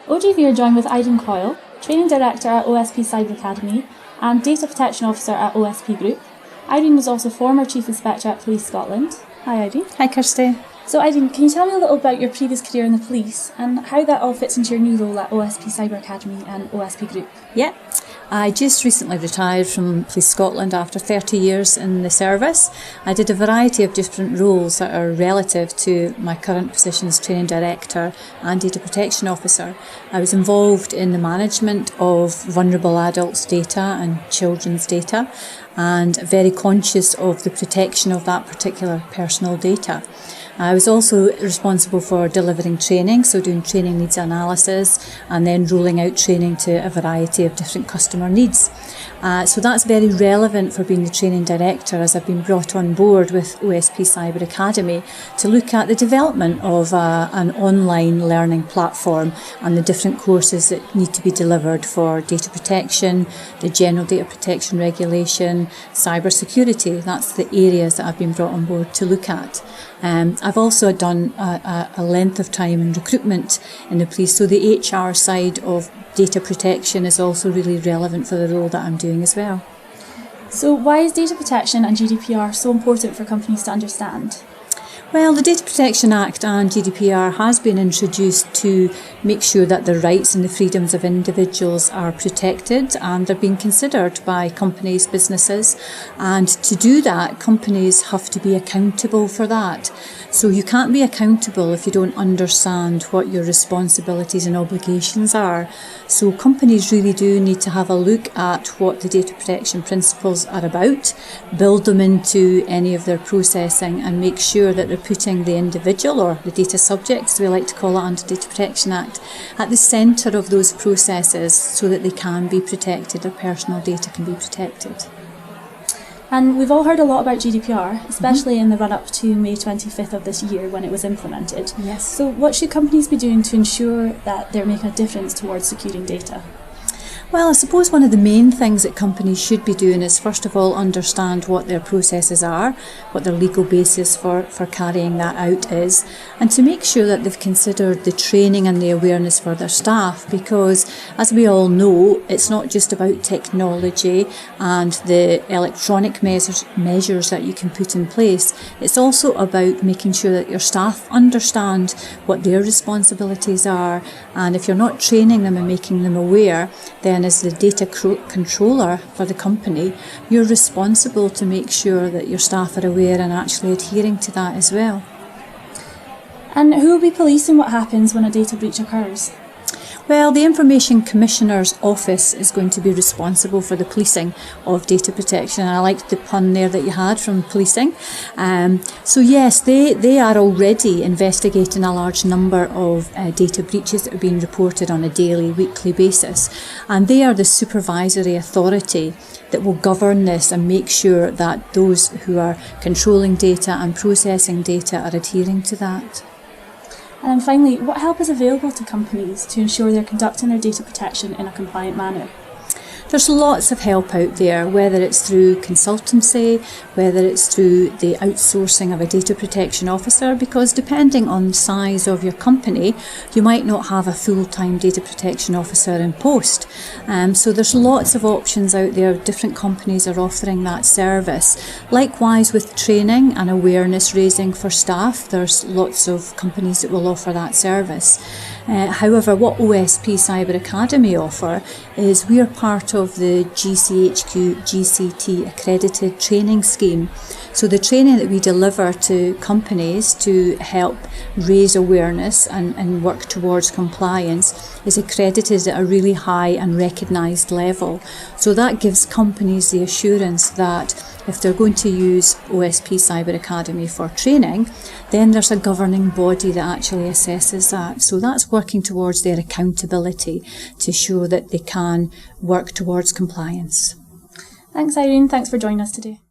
OGV are joined with Irene Coyle, Training Director at OSP Cyber Academy and Data Protection Officer at OSP Group. Irene was also former Chief Inspector at Police Scotland. Hi Irene. Hi Kirsty. So Irene, can you tell me a little about your previous career in the police and how that all fits into your new role at OSP Cyber Academy and OSP Group? Yeah, I just recently retired from Police Scotland after 30 years in the service. I did a variety of different roles that are relative to my current position as Training Director and Data Protection Officer. I was involved in the management of vulnerable adults' data and children's data, and very conscious of the protection of that particular personal data. I was also responsible for delivering training, so doing training needs analysis and then rolling out training to a variety of different customer needs. So that's very relevant for being the training director, as I've been brought on board with OSP Cyber Academy to look at the development of an online learning platform and the different courses that need to be delivered for data protection, the general data protection regulation, cyber security. That's the areas that I've been brought on board to look at. I've also done a length of time in recruitment in the police, so the HR side of data protection is also really relevant for the role that I'm doing as well. So why is data protection and GDPR so important for companies to understand? Well, the Data Protection Act and GDPR has been introduced to make sure that the rights and the freedoms of individuals are protected, and they're being considered by companies, businesses, and to do that, companies have to be accountable for that. So you can't be accountable if you don't understand what your responsibilities and obligations are. So companies really do need to have a look at what the data protection principles are about, build them into any of their processing, and make sure that they're putting the individual, or the data subject, as we like to call it under the Data Protection Act, at the centre of those processes so that they can be protected, their personal data can be protected. And we've all heard a lot about GDPR, especially in the run-up to May 25th of this year when it was implemented. Yes. So what should companies be doing to ensure that they're making a difference towards securing data? Well, I suppose one of the main things that companies should be doing is, first of all, understand what their processes are, what their legal basis for carrying that out is, and to make sure that they've considered the training and the awareness for their staff, because, as we all know, it's not just about technology and the electronic measures that you can put in place. It's also about making sure that your staff understand what their responsibilities are, and if you're not training them and making them aware, then as the data controller for the company, you're responsible to make sure that your staff are aware and actually adhering to that as well. And who will be policing what happens when a data breach occurs? Well, the Information Commissioner's Office is going to be responsible for the policing of data protection. And I liked the pun there that you had from policing. So yes, they are already investigating a large number of data breaches that are being reported on a daily, weekly basis. And they are the supervisory authority that will govern this and make sure that those who are controlling data and processing data are adhering to that. And finally, what help is available to companies to ensure they're conducting their data protection in a compliant manner? There's lots of help out there, whether it's through consultancy, whether it's through the outsourcing of a data protection officer, because depending on the size of your company, you might not have a full-time data protection officer in post. So there's lots of options out there. Different companies are offering that service. Likewise with training and awareness raising for staff, there's lots of companies that will offer that service. However, what OSP Cyber Academy offer is we are part of the GCHQ GCT accredited training scheme. So the training that we deliver to companies to help raise awareness and work towards compliance is accredited at a really high and recognised level. So that gives companies the assurance that if they're going to use OSP Cyber Academy for training, then there's a governing body that actually assesses that. So that's working towards their accountability to show that they can work towards compliance. Thanks Irene, thanks for joining us today.